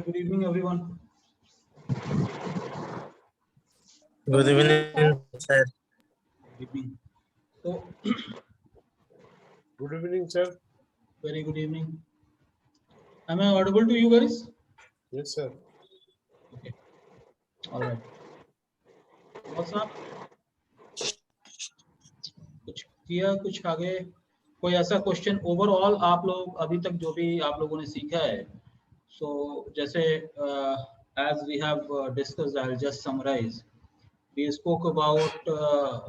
Good evening, everyone. Good evening, sir. Good evening. So, Good evening, sir. very good evening. Am I audible to you guys? Yes, sir. Okay. All right. What's up? कुछ किया, कुछ आगे कोई ऐसा question overall आप लोग अभी तक जो भी आप लोगों ने सीखा है, सो जैसे as we have discussed, I'll just summarize. We spoke about,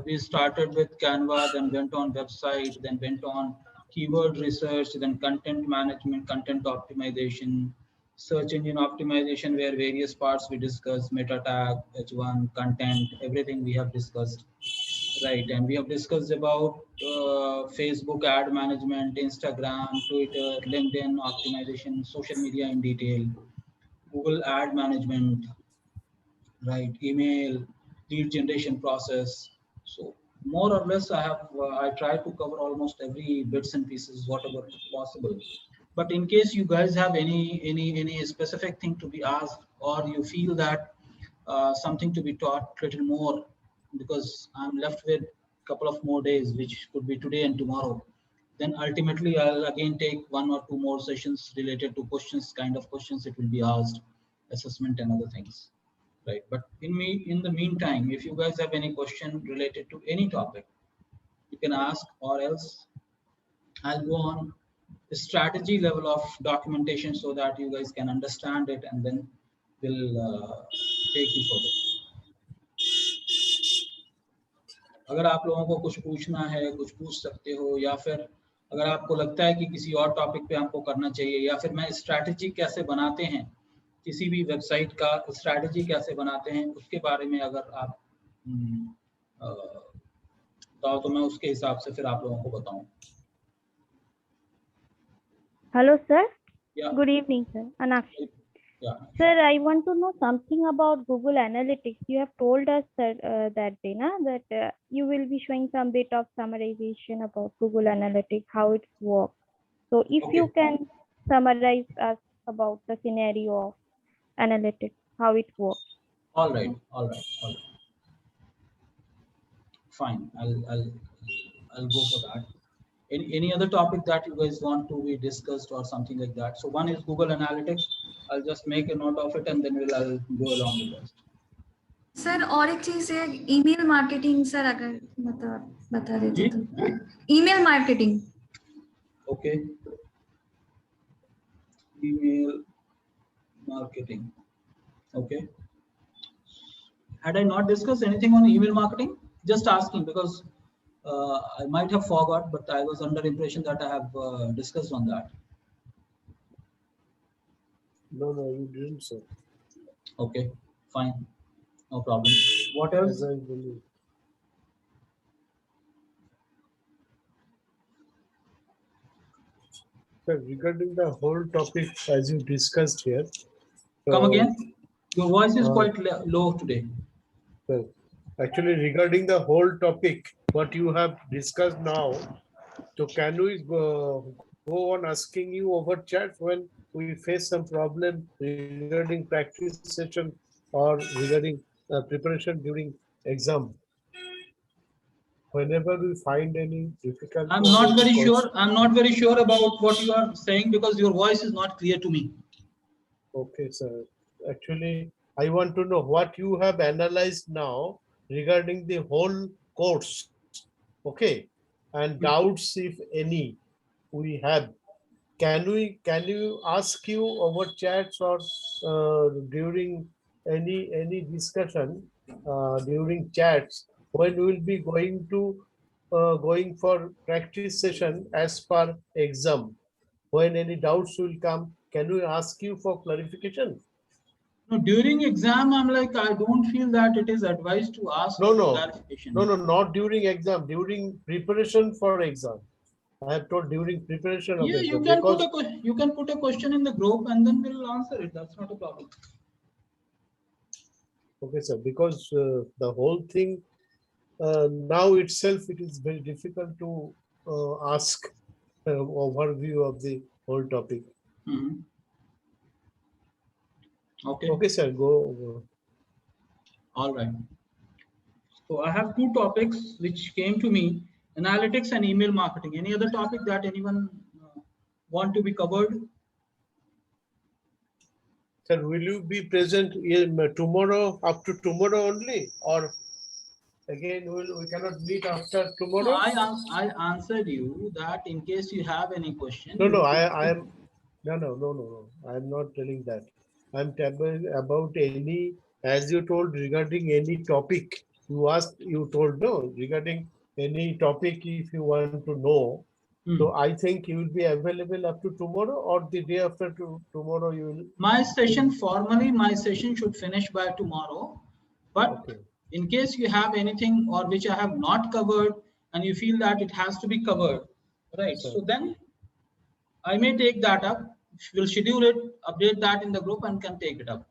we started with Canva, then went on website, then went on keyword research, then content management, content optimization, search engine optimization, where various parts we discussed, meta tag, H1, content, everything we have discussed. Right, and we have discussed about Facebook ad management, Instagram, Twitter, LinkedIn optimization, social media in detail, Google ad management, right, email, lead generation process. So more or less I try to cover almost every bits and pieces whatever possible. But in case you guys have any specific thing to be asked, or you feel that something to be taught little more, because I'm left with a couple of more days, which could be today and tomorrow, then ultimately I'll again take one or two more sessions related to questions, kind of questions it will be asked, assessment and other things. Right, but in the meantime, if you guys have any question related to any topic, you can ask, or else I'll go on the strategy level of documentation so that you guys can understand it, and then we'll take you further. अगर आप लोगों को कुछ पूछना है, कुछ पूछ सकते हो, या फिर अगर आपको लगता है कि किसी और टॉपिक पे हमको करना चाहिए, या फिर मैं स्ट्रैटेजी कैसे बनाते हैं किसी भी वेबसाइट का, स्ट्रैटेजी कैसे बनाते हैं उसके बारे में अगर आप बताओ तो मैं उसके हिसाब से फिर आप लोगों को बताऊं. Hello, sir. Yeah. Good evening, sir. Anakshi. Yeah. Sir, I want to know something about Google Analytics. You have told us that day, that you will be showing some bit of summarization about Google Analytics, how it works. So, if Okay. you can summarize us about the scenario of analytics, how it works. All right. Fine. I'll go for that. Any other topic that you guys want to be discussed or something like that? So one is Google Analytics. I'll just make a note of it, and then I'll go along with that. Sir और एक चीज है email marketing sir, अगर बता देते तो. Email marketing. Okay. Email marketing. Okay. Had I not discussed anything on email marketing? Just asking, because I might have forgot, but I was under impression that I have discussed on that. No, you didn't, sir. Okay, fine. No problem. What else? As I believe. Sir, regarding the whole topic as you discussed here. Come again? Your voice is quite low today. Sir, actually, regarding the whole topic, what you have discussed now, so can we go on asking you over chat when we face some problem regarding practice session or regarding preparation during exam? Whenever we find any difficulty. I'm not very sure. I'm not very sure about what you are saying because your voice is not clear to me. Okay, sir. Actually, I want to know what you have analyzed now regarding the whole course. Okay, and doubts if any we have. Can you ask you over chats or during any discussion during chats when we will be going for practice session as per exam? When any doubts will come, can we ask you for clarification? No, during exam, I'm like, I don't feel that it is advised to ask clarification. No, not during exam, during preparation for exam. I have told during preparation of Yeah, exam. you can put a question in the group and then we'll answer it. That's not a problem. Okay, sir, because the whole thing now itself, it is very difficult to ask overview of the whole topic. Mm-hmm. Okay. Okay, sir. Go. All right. So I have two topics which came to me: analytics and email marketing. Any other topic that anyone want to be covered? Sir, will you be present tomorrow, up to tomorrow only, or again we cannot meet after No, tomorrow? I answered you that in case you have any question. No, you no, will I be- am no. I'm not telling that. I'm telling about any, as you told regarding any topic. You asked, you told no regarding any topic if you want to know. So I think you will be available up to tomorrow or the day after tomorrow you will. My session formally, my session should finish by tomorrow. But Okay. in case you have anything or which I have not covered and you feel that it has to be covered, right? Sir. So then I may take that up. We'll schedule it, update that in the group, and can take it up.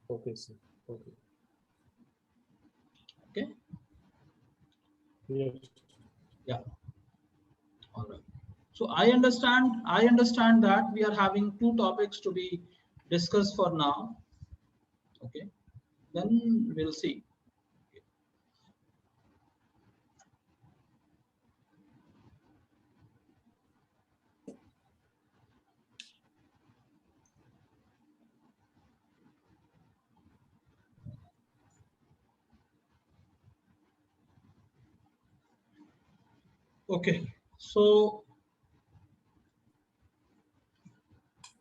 Okay, sir. Okay. Okay. Yes. Yeah. All right. So I understand that we are having two topics to be discussed for now. Okay. Then we'll see. Okay. So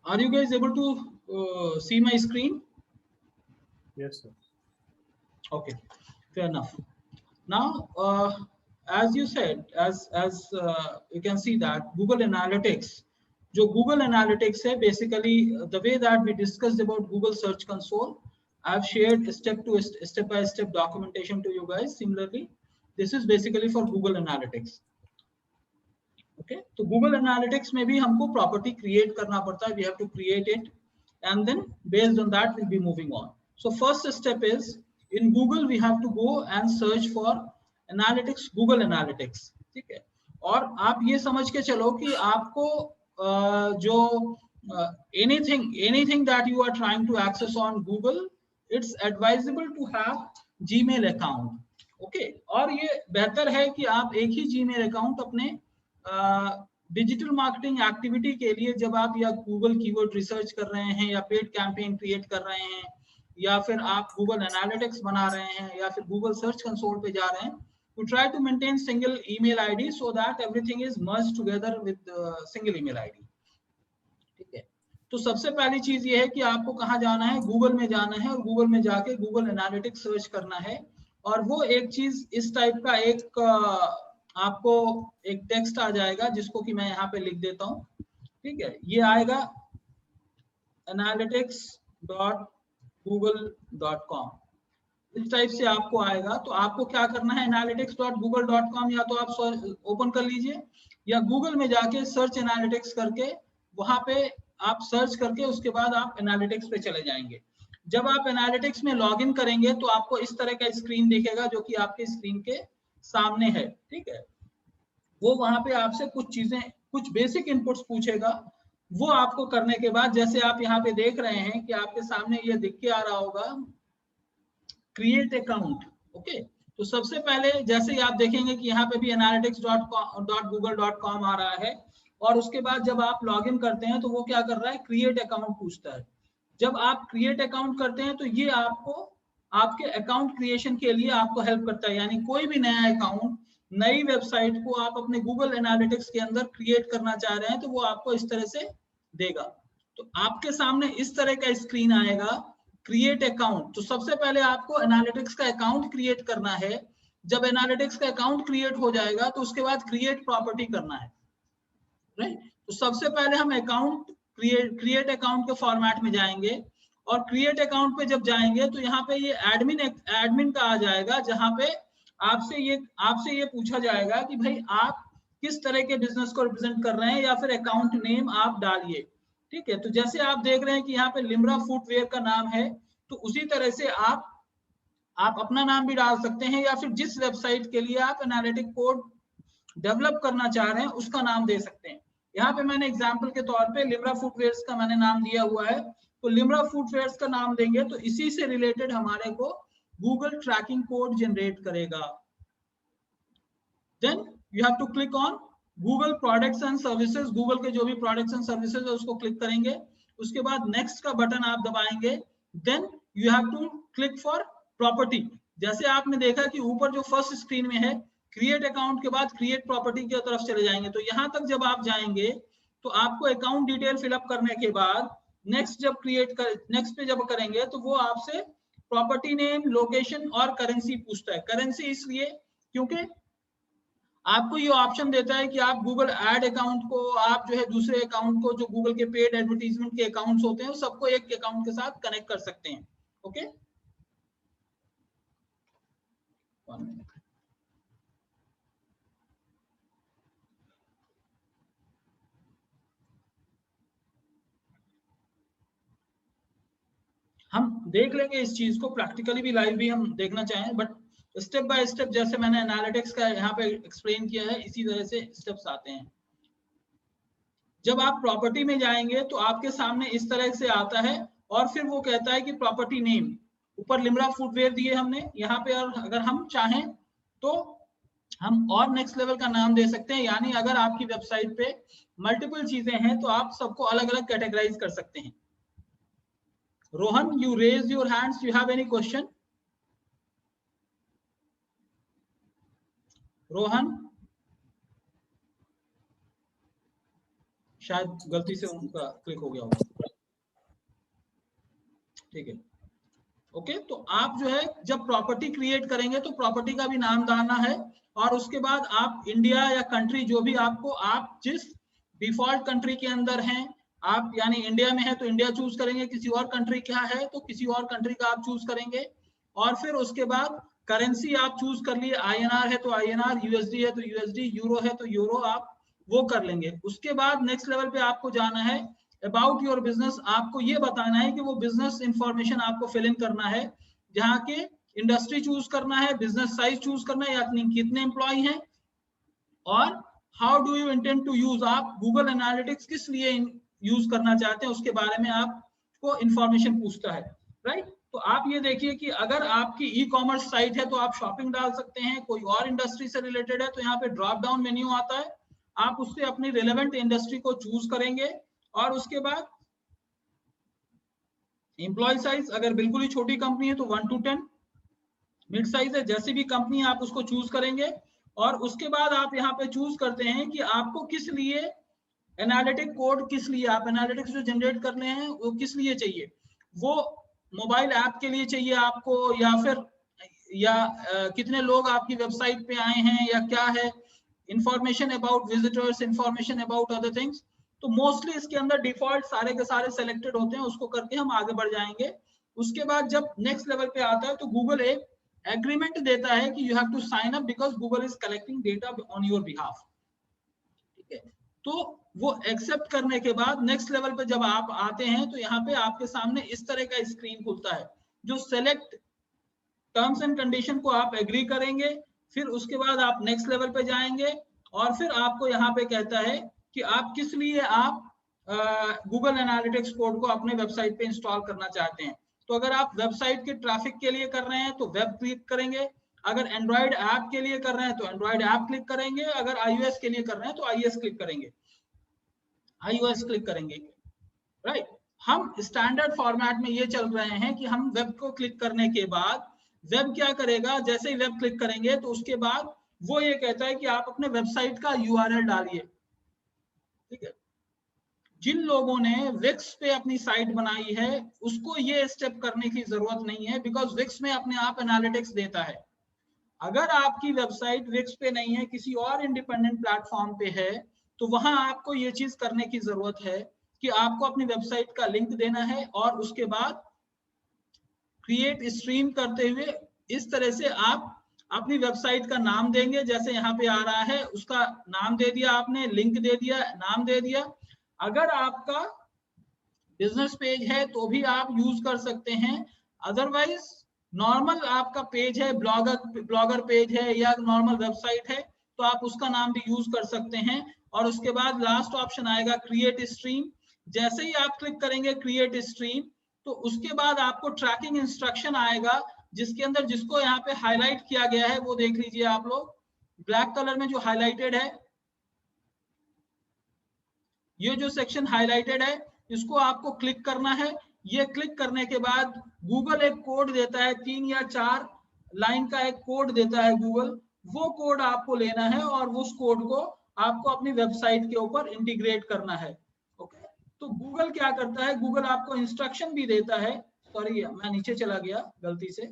are you guys able to see my screen? Yes, sir. Okay, fair enough. Now, as you said, as you can see that Google Analytics, जो Google Analytics है, basically the way that we discussed about Google Search Console, I've shared step by step documentation to you guys. Similarly, this is basically for Google Analytics. Okay, तो Google Analytics में भी हमको property create करना पड़ता है. We have to create it, and then based on that we'll be moving on. So first step is in Google we have to go and search for analytics, Google Analytics. ठीक है, और आप ये समझ के चलो कि आपको जो anything that you are trying to access on Google, it's advisable to have Gmail account. Okay, और ये बेहतर है कि आप एक ही Gmail account अपने डिजिटल मार्केटिंग एक्टिविटी के लिए जब आप या गूगल कीवर्ड रिसर्च कर रहे हैं या पेड कैंपेन क्रिएट कर रहे हैं या फिर आप गूगल एनालिटिक्स बना रहे हैं या फिर गूगल सर्च कंसोल पे जा रहे हैं, to try to maintain single email ID so that everything is merged together with single email ID. ठीक है, तो सबसे पहली चीज ये है कि आपको कहाँ जाना है, गूगल में जाना है और गूगल में जाके गूगल एनालिटिक्स सर्च करना है. और वो एक चीज इस टाइप का एक आपको एक टेक्स्ट आ जाएगा जिसको कि मैं यहाँ पे लिख देता हूँ. ठीक है, ये आएगा analytics.google.com. इस टाइप से आपको आएगा. तो आपको क्या करना है, analytics.google.com या तो आप ओपन कर लीजिए या गूगल में जाके सर्च एनालिटिक्स करके वहां पे आप सर्च करके उसके बाद आप एनालिटिक्स पे चले जाएंगे. जब आप एनालिटिक्स में लॉगिन करेंगे तो आपको इस तरह का स्क्रीन दिखेगा जो कि आपके स्क्रीन के सामने है. ठीक है, वो वहां पे आपसे कुछ चीजें, कुछ बेसिक इनपुट्स पूछेगा. वो आपको करने के बाद जैसे आप यहाँ पे देख रहे हैं कि आपके सामने ये दिख के आ रहा होगा क्रिएट अकाउंट. ओके, तो सबसे पहले जैसे ही आप देखेंगे कि यहाँ पे भी analytics.google.com आ रहा है और उसके बाद जब आप लॉगिन करते हैं तो वो क्या कर रहा है, क्रिएट अकाउंट पूछता है. जब आप क्रिएट अकाउंट करते हैं तो ये आपको आपके अकाउंट क्रिएशन के लिए आपको हेल्प करता है. यानी कोई भी नया अकाउंट, नई वेबसाइट को आप अपने गूगल एनालिटिक्स के अंदर क्रिएट करना चाह रहे हैं तो वो आपको इस तरह से देगा. तो आपके सामने इस तरह का स्क्रीन आएगा, क्रिएट अकाउंट. तो सबसे पहले आपको एनालिटिक्स का अकाउंट क्रिएट करना है. जब एनालिटिक्स का अकाउंट क्रिएट हो जाएगा तो उसके बाद क्रिएट प्रॉपर्टी करना है. राइट, तो सबसे पहले हम अकाउंट क्रिएट अकाउंट के फॉर्मेट में जाएंगे और क्रिएट अकाउंट पे जब जाएंगे तो यहाँ पे ये एडमिन का आ जाएगा जहाँ पे आपसे ये पूछा जाएगा कि भाई आप किस तरह के बिजनेस को रिप्रेजेंट कर रहे हैं या फिर अकाउंट नेम आप डालिए. ठीक है, तो जैसे आप देख रहे हैं कि यहाँ पे लिम्रा फुटवेयर का नाम है तो उसी तरह से आप अपना नाम भी डाल सकते हैं या फिर जिस वेबसाइट के लिए आप एनालिटिक कोड डेवलप करना चाह रहे हैं उसका नाम दे सकते हैं. यहाँ पे मैंने एग्जांपल के तौर पे लिम्रा फुटवेयर्स का मैंने नाम दिया हुआ है तो लिम्रा फूड फेयर्स का नाम देंगे तो इसी से रिलेटेड हमारे को गूगल ट्रैकिंग कोड जनरेट करेगा। Then you have to click on Google products and services, Google के जो भी प्रोडक्ट्स एंड सर्विसेज है उसको क्लिक करेंगे, उसके बाद नेक्स्ट का बटन आप दबाएंगे, then you have to click for property. जैसे आपने देखा कि ऊपर जो फर्स्ट स्क्रीन में है क्रिएट अकाउंट के बाद क्रिएट प्रॉपर्टी की तरफ चले जाएंगे, तो यहां तक जब आप जाएंगे तो आपको अकाउंट डिटेल फिलअप करने के बाद नेक्स्ट पे जब करेंगे तो वो आपसे प्रॉपर्टी नेम, लोकेशन और करेंसी पूछता है। करेंसी इसलिए क्योंकि आपको ये ऑप्शन देता है कि आप गूगल एड अकाउंट को, आप जो है दूसरे अकाउंट को, जो गूगल के पेड एडवर्टीजमेंट के अकाउंट्स होते हैं सबको एक अकाउंट के साथ कनेक्ट कर सकते हैं। ओके, हम देख लेंगे इस चीज को प्रैक्टिकली भी, लाइव भी हम देखना चाहें, बट स्टेप बाय स्टेप जैसे मैंने एनालिटिक्स का यहाँ पे एक्सप्लेन किया है इसी तरह से स्टेप्स आते हैं। जब आप प्रॉपर्टी में जाएंगे तो आपके सामने इस तरह से आता है और फिर वो कहता है कि प्रॉपर्टी नेम, ऊपर लिम्रा फुटवेयर दिए हमने यहाँ पे, और अगर हम चाहें तो हम और नेक्स्ट लेवल का नाम दे सकते हैं, यानी अगर आपकी वेबसाइट पे मल्टीपल चीजें हैं तो आप सबको अलग अलग कैटेगराइज कर सकते हैं। Rohan, you raise your hands, you have any question? Rohan, शायद गलती से उनका क्लिक हो गया होगा। ठीक है, ओके, तो आप जो है जब प्रॉपर्टी क्रिएट करेंगे तो प्रॉपर्टी का भी नाम डालना है, और उसके बाद आप इंडिया या कंट्री जो भी आपको, आप जिस डिफॉल्ट कंट्री के अंदर हैं, आप यानी इंडिया में है तो इंडिया चूज करेंगे, किसी और कंट्री का है तो किसी और कंट्री का आप चूज करेंगे, और फिर उसके बाद करेंसी आप चूज कर लिए, INR है तो INR, USD है तो USD, यूरो है तो यूरो, आप वो कर लेंगे। उसके बाद नेक्स्ट लेवल पे आपको जाना है अबाउट योर बिजनेस, आपको ये बताना है कि वो बिजनेस इंफॉर्मेशन आपको फिल इन करना है, जहाँ के इंडस्ट्री चूज करना है, बिजनेस साइज चूज करना है, या कितने एम्प्लॉय हैं, और how do you intend to use, आप गूगल एनालिटिक्स किस लिए यूज करना चाहते हैं उसके बारे में आपको इंफॉर्मेशन पूछता है, राइट। तो आप ये देखिए कि अगर आपकी ई कॉमर्स साइट है तो आप शॉपिंग डाल सकते हैं, कोई और इंडस्ट्री से रिलेटेड है तो यहाँ पे ड्रॉप डाउन मेन्यू आता है, आप उससे अपनी रिलेवेंट इंडस्ट्री को चूज करेंगे, और उसके बाद एम्प्लॉय साइज, अगर बिल्कुल ही छोटी कंपनी है तो 1 to 10, मिड साइज है, जैसी भी कंपनी आप उसको चूज करेंगे, और उसके बाद आप यहाँ पे चूज करते हैं कि आपको किस लिए एनालिटिक कोड, किस लिए आप एनालिटिक्स जो जनरेट करने हैं वो किस लिए चाहिए, वो मोबाइल ऐप के लिए चाहिए आपको, या फिर कितने लोग आपकी वेबसाइट पे आए हैं, या क्या है, information about visitors, information about other things. तो मोस्टली इसके अंदर डिफॉल्ट सारे के सारे सेलेक्टेड होते हैं, उसको करके हम आगे बढ़ जाएंगे। उसके बाद जब नेक्स्ट लेवल पे आता है तो गूगल एक एग्रीमेंट देता है कि you have to sign up because Google is collecting data on your behalf, ठीक है। तो वो एक्सेप्ट करने के बाद नेक्स्ट लेवल पे जब आप आते हैं तो यहाँ पे आपके सामने इस तरह का स्क्रीन खुलता है, जो सेलेक्ट टर्म्स एंड कंडीशन को आप एग्री करेंगे, फिर उसके बाद आप नेक्स्ट लेवल पे जाएंगे, और फिर आपको यहाँ पे कहता है कि आप किस लिए आप गूगल एनालिटिक्स कोड को अपने वेबसाइट पे इंस्टॉल करना चाहते हैं। तो अगर आप वेबसाइट के ट्रैफिक के लिए कर रहे हैं तो वेब क्लिक करेंगे, अगर एंड्रॉइड ऐप के लिए कर रहे हैं तो एंड्रॉइड ऐप क्लिक करेंगे, अगर iOS के लिए कर रहे हैं तो iOS क्लिक करेंगे, iOS क्लिक करेंगे, राइट। हम स्टैंडर्ड फॉर्मेट में ये चल रहे हैं कि हम वेब को क्लिक करने के बाद वेब क्या करेगा, जैसे ही वेब क्लिक करेंगे तो उसके बाद वो ये कहता है कि आप अपने वेबसाइट का URL डालिए, ठीक है। जिन लोगों ने विक्स पे अपनी साइट बनाई है उसको ये स्टेप करने की जरूरत नहीं है, बिकॉज विक्स में अपने आप एनालिटिक्स देता है। अगर आपकी वेबसाइट विक्स पे नहीं है, किसी और इंडिपेंडेंट प्लेटफॉर्म पे है, तो वहां आपको ये चीज करने की जरूरत है कि आपको अपनी वेबसाइट का लिंक देना है, और उसके बाद क्रिएट स्ट्रीम करते हुए इस तरह से आप अपनी वेबसाइट का नाम देंगे, जैसे यहाँ पे आ रहा है, उसका नाम दे दिया आपने, लिंक दे दिया, नाम दे दिया। अगर आपका बिजनेस पेज है तो भी आप यूज कर सकते हैं, अदरवाइज नॉर्मल आपका पेज है, ब्लॉगर पेज है या नॉर्मल वेबसाइट है तो आप उसका नाम भी यूज कर सकते हैं। और उसके बाद लास्ट ऑप्शन आएगा क्रिएट स्ट्रीम, जैसे ही आप क्लिक करेंगे क्रिएट स्ट्रीम, तो उसके बाद आपको ट्रैकिंग इंस्ट्रक्शन आएगा, जिसके अंदर जिसको यहाँ पे हाईलाइट किया गया है वो देख लीजिए आप लोग, ब्लैक कलर में जो हाईलाइटेड है, ये जो सेक्शन हाईलाइटेड है इसको आपको क्लिक करना है। ये क्लिक करने के बाद गूगल एक कोड देता है, 3 या 4 लाइन का एक कोड देता है गूगल, वो कोड आपको लेना है और उस कोड को आपको अपनी वेबसाइट के ऊपर इंटीग्रेट करना है। ओके, तो गूगल क्या करता है, गूगल आपको इंस्ट्रक्शन भी देता है। सॉरी मैं नीचे चला गया गलती से,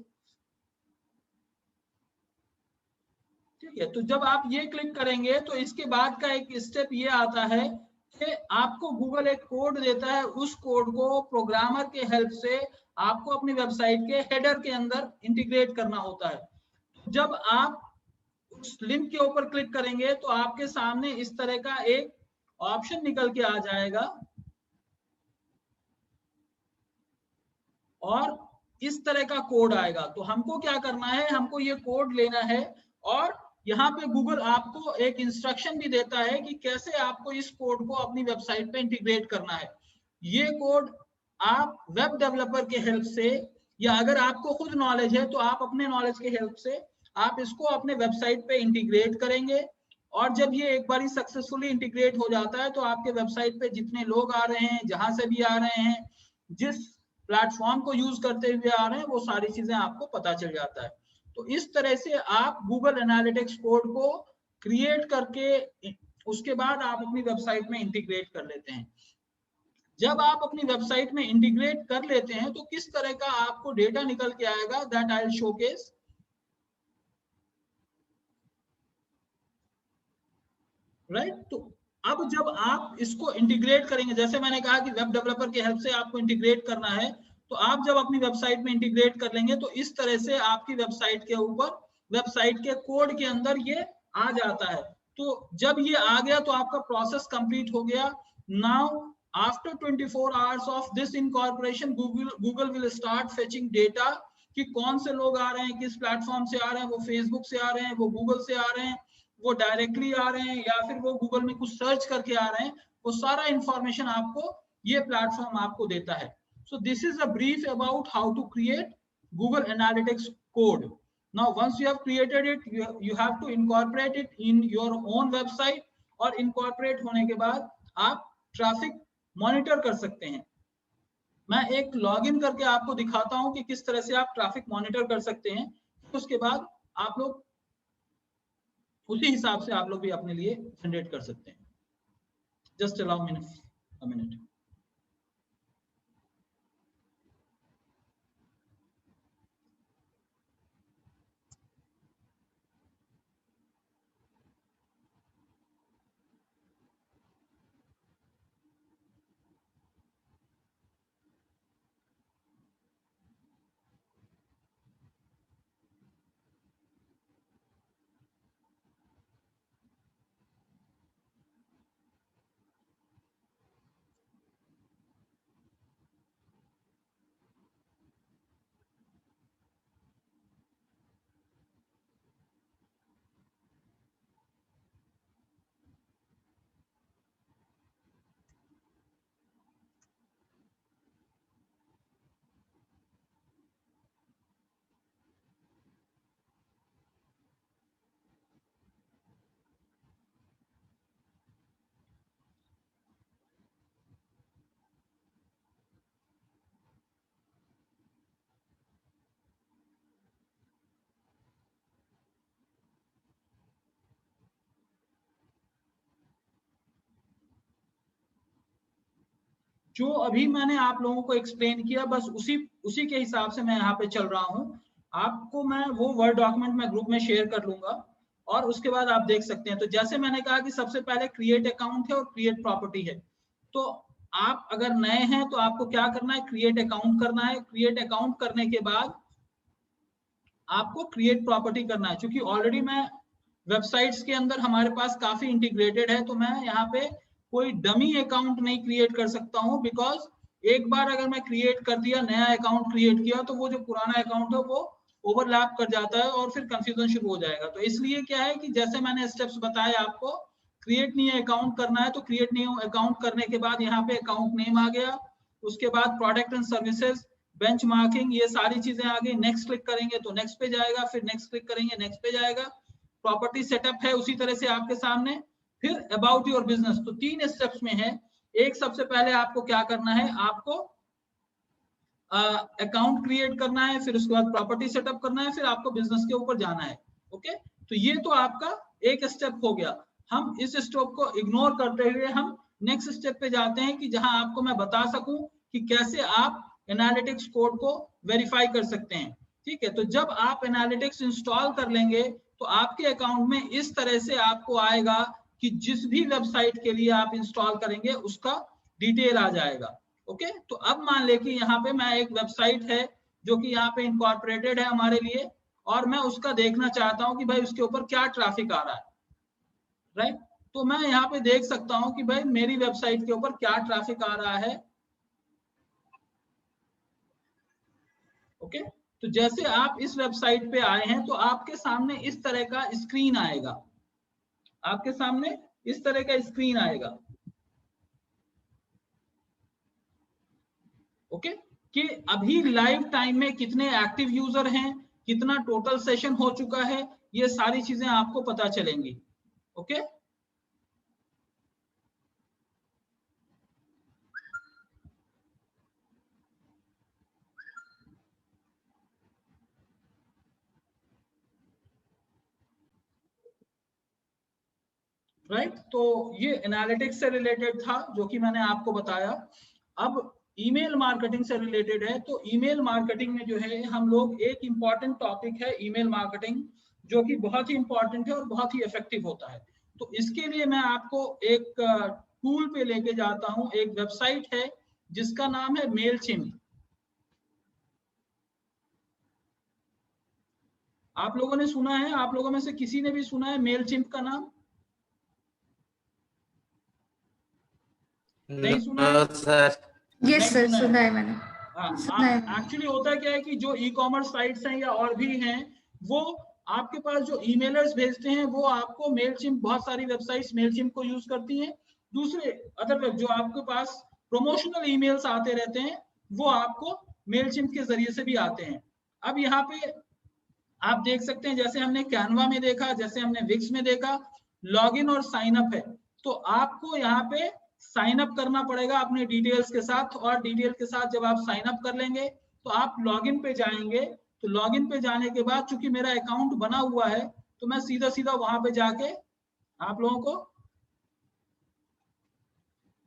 ठीक है। तो जब आप ये क्लिक करेंगे तो इसके बाद का एक स्टेप ये आता है कि आपको गूगल एक कोड देता है, उस कोड को प्रोग्रामर के हेल्प से आपको अपनी वेबसाइट के हेडर के अंदर इंटीग्रेट करना होता है। जब आप उस लिंक के ऊपर क्लिक करेंगे तो आपके सामने इस तरह का एक ऑप्शन निकल के आ जाएगा और इस तरह का कोड आएगा। तो हमको क्या करना है, हमको ये कोड लेना है और यहाँ पे गूगल आपको एक इंस्ट्रक्शन भी देता है कि कैसे आपको इस कोड को अपनी वेबसाइट पे इंटीग्रेट करना है। ये कोड आप वेब डेवलपर के हेल्प से, या अगर आपको खुद नॉलेज है तो आप अपने नॉलेज के हेल्प से आप इसको अपने वेबसाइट पे इंटीग्रेट करेंगे। और जब ये एक बार सक्सेसफुली इंटीग्रेट हो जाता है तो आपके वेबसाइट पे जितने लोग आ रहे हैं, जहां से भी आ रहे हैं, जिस प्लेटफॉर्म को यूज करते हुए आ रहे हैं, वो सारी चीजें आपको पता चल जाता है। तो इस तरह से आप गूगल एनालिटिक्स कोड को क्रिएट करके उसके बाद आप अपनी वेबसाइट में इंटीग्रेट कर लेते हैं। जब आप अपनी वेबसाइट में इंटीग्रेट कर लेते हैं तो किस तरह का आपको डेटा निकल के आएगा, that I will showcase. Right, तो अब जब आप इसको इंटीग्रेट करेंगे, जैसे मैंने कहा कि वेब डेवलपर की हेल्प से आपको इंटीग्रेट करना है, तो आप जब अपनी वेबसाइट में इंटीग्रेट कर लेंगे तो इस तरह से आपकी वेबसाइट के ऊपर, वेबसाइट के कोड के अंदर ये आ जाता है। तो जब ये आ गया तो आपका प्रोसेस कंप्लीट हो गया। Now after 24 hours of this incorporation, Google will start fetching data कि कौन से लोग आ रहे हैं, किस प्लेटफॉर्म से आ रहे हैं, वो फेसबुक से आ रहे हैं, वो गूगल से आ रहे हैं, वो डायरेक्टली आ रहे हैं, या फिर वो गूगल में कुछ सर्च करके आ रहे हैं। वो सारा इंफॉर्मेशन आपको ये प्लेटफॉर्म आपको देता है। So this is a brief about how to create Google Analytics code. Now once you have created it, you have to incorporate it in your own website, और incorporate होने के बाद आप ट्रैफिक मॉनिटर कर सकते हैं। मैं एक लॉगिन करके आपको दिखाता हूं कि किस तरह से आप ट्रैफिक मॉनिटर कर सकते हैं। उसके बाद आप लोग उसी हिसाब से आप लोग भी अपने लिए जनरेट कर सकते हैं। Just allow me a minute. जो अभी मैंने आप लोगों को एक्सप्लेन किया, बस उसी के हिसाब से मैं यहाँ पे चल रहा हूँ। आपको मैं वो वर्ड डॉक्यूमेंट में ग्रुप में शेयर कर लूंगा और उसके बाद आप देख सकते हैं। तो जैसे मैंने कहा कि सबसे पहले क्रिएट अकाउंट है और क्रिएट प्रॉपर्टी है। तो आप अगर नए हैं तो आपको क्या करना है, क्रिएट अकाउंट करना है। क्रिएट अकाउंट करने के बाद आपको क्रिएट प्रॉपर्टी करना है। क्योंकि ऑलरेडी मैं वेबसाइट्स के अंदर हमारे पास काफी इंटीग्रेटेड है, तो मैं यहाँ पे कोई डमी अकाउंट नहीं क्रिएट कर सकता हूँ, बिकॉज एक बार अगर मैं क्रिएट कर दिया, नया अकाउंट क्रिएट किया, तो वो जो पुराना अकाउंट है वो ओवरलैप कर जाता है और फिर कंफ्यूजन शुरू हो जाएगा। तो इसलिए क्या है कि जैसे मैंने स्टेप्स बताए आपको, क्रिएट न्यू अकाउंट करना है तो क्रिएट न्यू अकाउंट करने के बाद यहाँ पे अकाउंट नेम आ गया, उसके बाद प्रोडक्ट एंड सर्विसेज, बेंचमार्किंग, ये सारी चीजें आ गई। नेक्स्ट क्लिक करेंगे तो नेक्स्ट पे जाएगा, फिर नेक्स्ट क्लिक करेंगे नेक्स्ट पे जाएगा। प्रॉपर्टी सेटअप है उसी तरह से आपके सामने। फिर अबाउट योर बिजनेस, तो 3 स्टेप्स में है। एक, सबसे पहले आपको क्या करना है, आपको अकाउंट क्रिएट करना है, फिर उसके बाद प्रॉपर्टी सेटअप करना है, फिर आपको बिजनेस के ऊपर जाना है। ओके, तो ये तो आपका एक स्टेप हो गया। हम इस स्टेप को इग्नोर करते हुए हम नेक्स्ट स्टेप पे जाते हैं कि जहां आपको मैं बता सकूं कि कैसे आप एनालिटिक्स कोड को वेरीफाई कर सकते हैं। ठीक है, तो जब आप एनालिटिक्स इंस्टॉल कर लेंगे तो आपके अकाउंट में इस तरह से आपको आएगा कि जिस भी वेबसाइट के लिए आप इंस्टॉल करेंगे उसका डिटेल आ जाएगा। ओके, तो अब मान ले कि यहाँ पे मैं एक वेबसाइट है जो कि यहाँ पे इनकॉर्पोरेटेड है हमारे लिए, और मैं उसका देखना चाहता हूँ कि भाई उसके ऊपर क्या ट्रैफिक आ रहा है, राइट। तो मैं यहाँ पे देख सकता हूँ कि भाई मेरी वेबसाइट के ऊपर क्या ट्रैफिक आ रहा है। ओके, तो जैसे आप इस वेबसाइट पे आए हैं तो आपके सामने इस तरह का स्क्रीन आएगा, आपके सामने इस तरह का स्क्रीन आएगा। ओके, कि अभी लाइव टाइम में कितने एक्टिव यूजर हैं, कितना टोटल सेशन हो चुका है, ये सारी चीजें आपको पता चलेंगी। Okay, right. तो ये एनालिटिक्स से रिलेटेड था जो कि मैंने आपको बताया। अब ईमेल मार्केटिंग से रिलेटेड है, तो ईमेल मार्केटिंग में जो है हम लोग, एक इंपॉर्टेंट टॉपिक है ईमेल मार्केटिंग, जो कि बहुत ही इंपॉर्टेंट है और बहुत ही इफेक्टिव होता है। तो इसके लिए मैं आपको एक टूल पे लेके जाता हूं। एक वेबसाइट है जिसका नाम है मेलचिम्प। आप लोगों ने सुना है, आप लोगों में से किसी ने भी सुना है मेलचिम्प का नाम? नहीं सुना है? No, sir. यस नहीं सर, सुना है? सुना है मैंने। सुना है मैंने। एक्चुअली होता क्या है कि जो ई कॉमर्स साइट्स हैं या और भी हैं, वो आपके पास जो ईमेलर्स भेजते हैं वो आपको मेलचिम्प, बहुत सारी वेबसाइट्स मेलचिम्प को यूज करती हैं। दूसरे अदर वेब जो आपके पास प्रमोशनल ईमेल्स आते रहते हैं वो आपको मेलचिम्प के जरिए से भी आते हैं। अब यहाँ पे आप देख सकते हैं, जैसे हमने कैनवा में देखा, जैसे हमने विक्स में देखा, लॉगिन और साइन अप है। तो आपको यहाँ पे साइन अप करना पड़ेगा अपने डिटेल्स के साथ, और डिटेल के साथ जब आप साइन अप कर लेंगे तो आप लॉगिन पे जाएंगे। तो लॉगिन पे जाने के बाद चूंकि मेरा अकाउंट बना हुआ है तो मैं सीधा सीधा वहां पे जाके आप लोगों को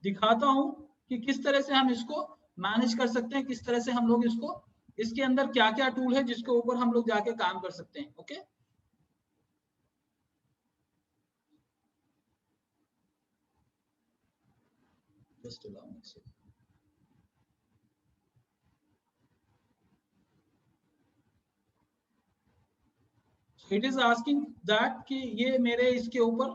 दिखाता हूं कि किस तरह से हम इसको मैनेज कर सकते हैं, किस तरह से हम लोग इसको, इसके अंदर क्या क्या टूल है जिसके ऊपर हम लोग जाके काम कर सकते हैं। Okay, just allow me a second. It is asking that कि ये मेरे इसके ऊपर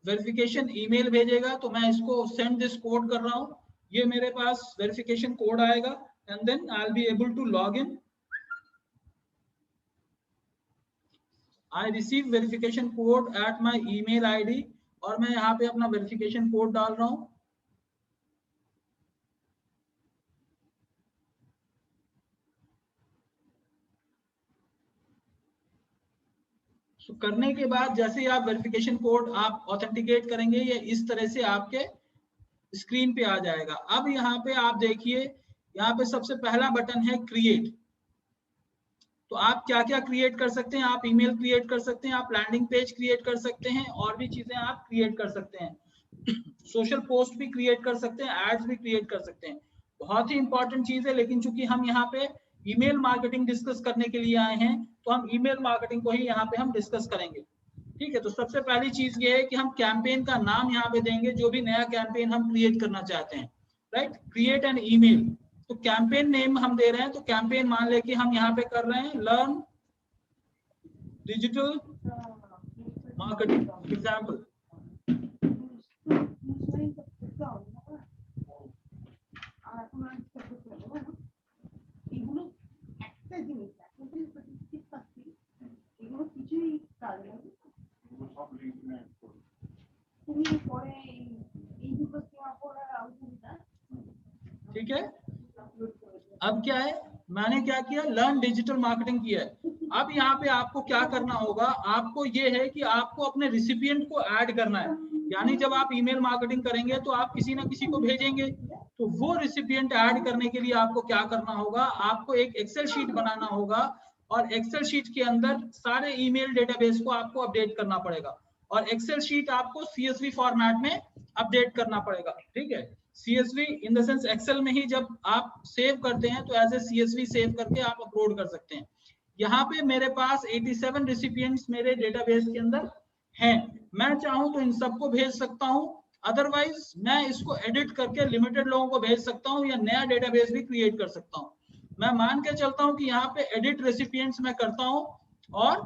वेरिफिकेशन ईमेल भेजेगा, तो मैं इसको सेंड दिस कोड कर रहा हूँ। ये मेरे पास वेरिफिकेशन कोड आएगा and then I will be able to log in. I receive verification code at my email ID, और मैं यहाँ पे अपना वेरिफिकेशन कोड डाल रहा हूँ। So, करने के बाद जैसे ही आप वेरिफिकेशन कोड आप ऑथेंटिकेट करेंगे, ये इस तरह से आपके स्क्रीन पे आ जाएगा। अब यहाँ पे आप देखिए, यहाँ पे सबसे पहला बटन है क्रिएट। तो आप क्या क्या क्रिएट कर सकते हैं, आप ईमेल क्रिएट कर सकते हैं, आप लैंडिंग पेज क्रिएट कर सकते हैं, और भी चीजें आप क्रिएट कर सकते हैं। सोशल पोस्ट भी क्रिएट कर सकते हैं, एड्स भी क्रिएट कर सकते हैं। बहुत ही इंपॉर्टेंट चीज है, लेकिन चूंकि हम यहाँ पे ईमेल मार्केटिंग डिस्कस करने के लिए आए हैं तो हम ईमेल मार्केटिंग को ही यहाँ पे हम डिस्कस करेंगे। ठीक है, तो सबसे पहली चीज ये है कि हम कैंपेन का नाम यहाँ पे देंगे, जो भी नया कैंपेन हम क्रिएट करना चाहते हैं। Right, create an email. तो कैंपेन नेम हम दे रहे हैं, तो कैंपेन मान ले कि हम यहाँ पे कर रहे हैं लर्न डिजिटल मार्केटिंग एग्जाम्पल। ठीक है, अब क्या है, मैंने क्या किया, लर्न डिजिटल मार्केटिंग किया है। अब यहाँ पे आपको क्या करना होगा, आपको ये है कि आपको अपने रिसिपिएंट को ऐड करना है। यानी जब आप ईमेल मार्केटिंग करेंगे तो आप किसी ना किसी को भेजेंगे, तो वो रिसिपिएंट ऐड करने के लिए आपको क्या करना होगा, आपको एक एक्सेल शीट बनाना होगा और एक्सेल शीट के अंदर सारे ईमेल डेटाबेस को आपको अपडेट करना पड़ेगा और एक्सेल शीट आपको CSV फॉर्मेट में अपडेट करना पड़ेगा। ठीक है, CSV in the sense excel में ही जब आप सेव करते हैं तो एज ए CSV सेव करके आप अपलोड कर सकते हैं। यहाँ पे मेरे पास 87 रिसिपिएंट्स मेरे डेटाबेस के अंदर हैं। मैं चाहूं तो इन सबको भेज सकता हूं, अदरवाइज मैं इसको एडिट करके लिमिटेड लोगों को भेज सकता हूं या नया डेटाबेस भी क्रिएट कर सकता हूं। मैं मान के चलता हूं कि यहाँ पे एडिट रेसिपिएंट्स मैं करता हूं और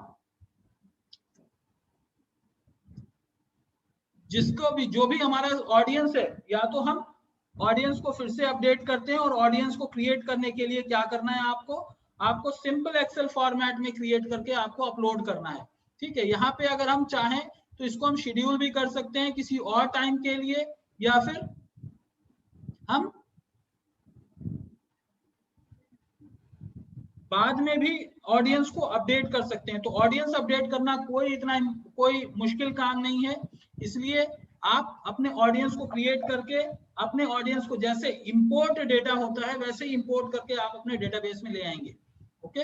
जिसको भी जो भी हमारा ऑडियंस है, या तो हम ऑडियंस को फिर से अपडेट करते हैं और ऑडियंस को क्रिएट करने के लिए क्या करना है, आपको सिंपल एक्सेल फॉर्मेट में क्रिएट करके आपको अपलोड करना है। ठीक है, यहाँ पे अगर हम चाहें तो इसको हम शेड्यूल भी कर सकते हैं किसी और टाइम के लिए, या फिर हम बाद में भी ऑडियंस को अपडेट कर सकते हैं। तो ऑडियंस अपडेट करना कोई मुश्किल काम नहीं है, इसलिए आप अपने ऑडियंस को क्रिएट करके अपने ऑडियंस को जैसे इंपोर्ट डेटा होता है वैसे ही इंपोर्ट करके आप अपने डेटाबेस में ले आएंगे। ओके,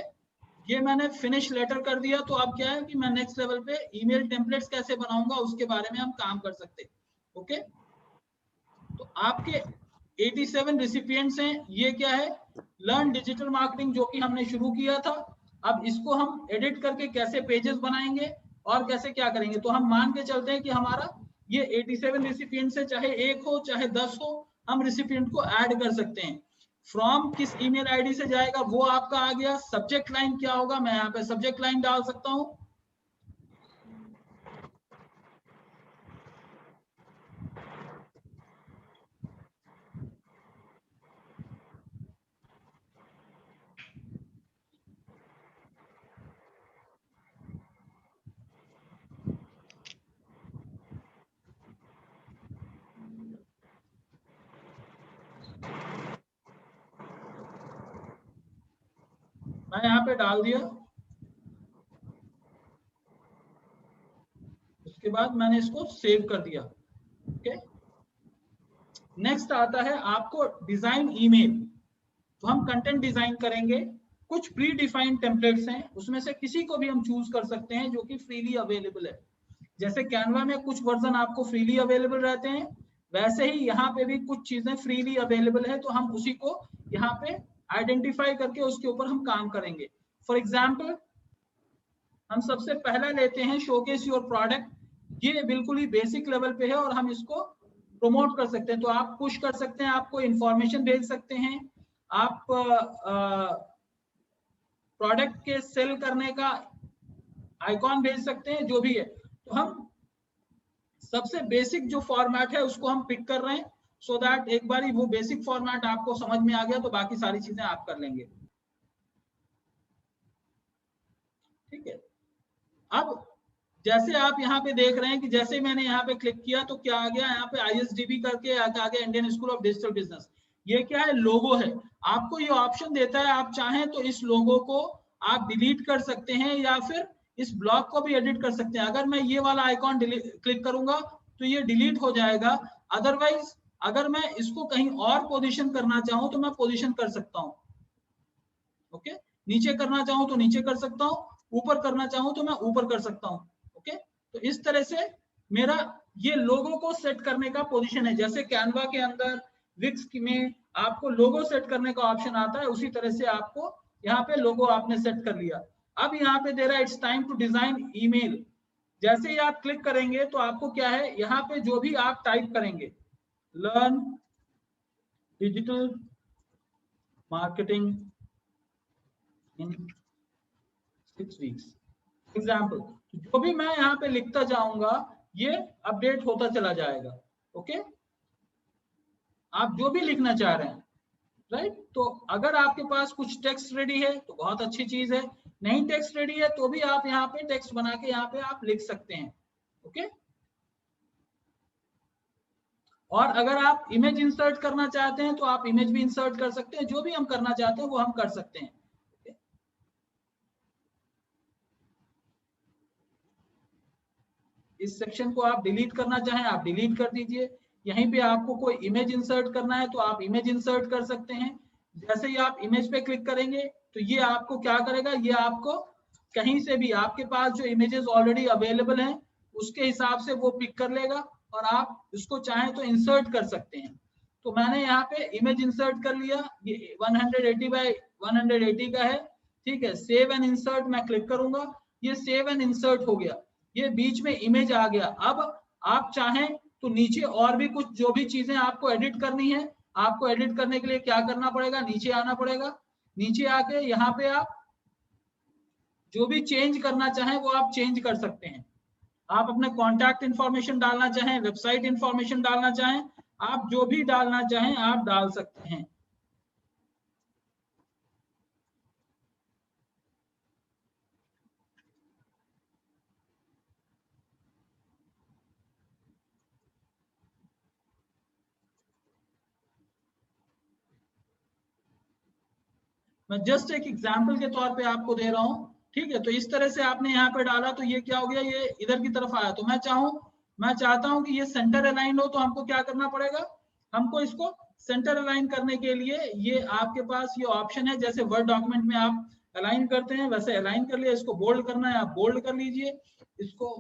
ये मैंने फिनिश लेटर कर दिया। तो अब क्या है कि मैं नेक्स्ट लेवल पे ईमेल टेम्पलेट्स कैसे बनाऊंगा उसके बारे में हम काम कर सकते हैं। ओके, तो आपके 87 रिसिपिएंट्स हैं। ये क्या है, लर्न डिजिटल मार्केटिंग, जो कि हमने शुरू किया था। अब इसको हम एडिट करके कैसे पेजेस बनाएंगे और कैसे क्या करेंगे, तो हम मान के चलते हैं कि हमारा ये 87 रिसिपिएंट से चाहे 1 हो चाहे 10 हो, हम रिसिपिएंट को ऐड कर सकते हैं। फ्रॉम किस ईमेल आईडी से जाएगा वो आपका आ गया। सब्जेक्ट लाइन क्या होगा, मैं यहाँ पे सब्जेक्ट लाइन डाल सकता हूँ। मैं यहाँ पे डाल दिया, उसके बाद मैंने इसको सेव कर दिया। ओके, नेक्स्ट आता है आपको डिजाइन ईमेल। तो हम कंटेंट डिजाइन करेंगे, कुछ प्री डिफाइंड टेम्पलेट्स हैं, उसमें से किसी को भी हम चूज कर सकते हैं जो कि फ्रीली अवेलेबल है। जैसे कैनवा में कुछ वर्जन आपको फ्रीली अवेलेबल रहते हैं, वैसे ही यहाँ पे भी कुछ चीजें फ्रीली अवेलेबल है, तो हम उसी को यहाँ पे आइडेंटिफाई करके उसके ऊपर हम काम करेंगे। फॉर एग्जाम्पल हम सबसे पहला लेते हैं शोकेस योर प्रोडक्ट। ये बिल्कुल ही बेसिक लेवल पे है और हम इसको प्रमोट कर सकते हैं। तो आप पुश कर सकते हैं, आपको इंफॉर्मेशन भेज सकते हैं, आप प्रोडक्ट के सेल करने का आइकॉन भेज सकते हैं, जो भी है। तो हम सबसे बेसिक जो फॉर्मेट है उसको हम पिक कर रहे हैं, सो दैट एक बार वो बेसिक फॉर्मेट आपको समझ में आ गया तो बाकी सारी चीजें आप कर लेंगे। ठीक है, अब जैसे आप यहाँ पे देख रहे हैं कि जैसे मैंने यहाँ पे क्लिक किया तो क्या आ गया, यहाँ पे ISDB करके आ गया, Indian school of digital business. ये क्या है, लोगो है। आपको ये ऑप्शन देता है, आप चाहें तो इस लोगो को आप डिलीट कर सकते हैं या फिर इस ब्लॉक को भी एडिट कर सकते हैं। अगर मैं ये वाला आइकॉन क्लिक करूंगा तो ये डिलीट हो जाएगा। अदरवाइज अगर मैं इसको कहीं और पोजीशन करना चाहूं तो मैं पोजीशन कर सकता हूं। ओके, नीचे करना चाहूं तो नीचे कर सकता हूं, ऊपर करना चाहूं तो मैं ऊपर कर सकता हूं। ओके, तो इस तरह से मेरा ये लोगो को सेट करने का पोजीशन है। जैसे कैनवा के अंदर विक्स में आपको लोगो सेट करने का ऑप्शन आता है, उसी तरह से आपको यहाँ पे लोगो आपने सेट कर लिया। अब यहाँ पे दे रहा है it's time to design email. जैसे ही आप क्लिक करेंगे तो आपको क्या है, यहाँ पे जो भी आप टाइप करेंगे, learn digital marketing in 6 weeks example, जो भी मैं यहाँ पे लिखता जाऊंगा ये अपडेट होता चला जाएगा। ओके, आप जो भी लिखना चाह रहे हैं, राइट। तो अगर आपके पास कुछ टेक्स्ट रेडी है तो बहुत अच्छी चीज है, नहीं टेक्स्ट रेडी है तो भी आप यहाँ पे टेक्स्ट बना के यहाँ पे आप लिख सकते हैं। ओके, और अगर आप इमेज इंसर्ट करना चाहते हैं तो आप इमेज भी इंसर्ट कर सकते हैं, जो भी हम करना चाहते हैं वो हम कर सकते हैं। इस सेक्शन को आप डिलीट करना चाहें आप डिलीट कर दीजिए। यहीं पे आपको कोई इमेज इंसर्ट करना है तो आप इमेज इंसर्ट कर सकते हैं। जैसे ही आप इमेज पे क्लिक करेंगे तो ये आपको क्या करेगा, ये आपको कहीं से भी आपके पास जो इमेजेस ऑलरेडी अवेलेबल हैं उसके हिसाब से वो पिक कर लेगा और आप इसको चाहें तो इंसर्ट कर सकते हैं। तो मैंने यहाँ पे इमेज इंसर्ट कर लिया, ये 180 बाय 180 का है, ठीक है। सेव एंड इंसर्ट मैं क्लिक करूंगा, ये सेव एंड इंसर्ट हो गया, ये बीच में इमेज आ गया। अब आप चाहें तो नीचे और भी कुछ जो भी चीजें आपको एडिट करनी है, आपको एडिट करने के लिए क्या करना पड़ेगा, नीचे आना पड़ेगा। नीचे आके यहाँ पे आप जो भी चेंज करना चाहें वो आप चेंज कर सकते हैं। आप अपने कॉन्टैक्ट इंफॉर्मेशन डालना चाहें, वेबसाइट इंफॉर्मेशन डालना चाहें, आप जो भी डालना चाहें आप डाल सकते हैं। मैं जस्ट एक एग्जांपल के तौर पे आपको दे रहा हूं, ठीक है। तो इस तरह से आपने यहाँ पे डाला तो ये क्या हो गया, ये इधर की तरफ आया। तो मैं चाहता हूं कि ये सेंटर अलाइन हो, तो हमको क्या करना पड़ेगा, हमको इसको सेंटर अलाइन करने के लिए ये आपके पास ये ऑप्शन है, जैसे वर्ड डॉक्यूमेंट में आप अलाइन करते हैं वैसे अलाइन कर लिया। इसको बोल्ड करना है आप बोल्ड कर लीजिए, इसको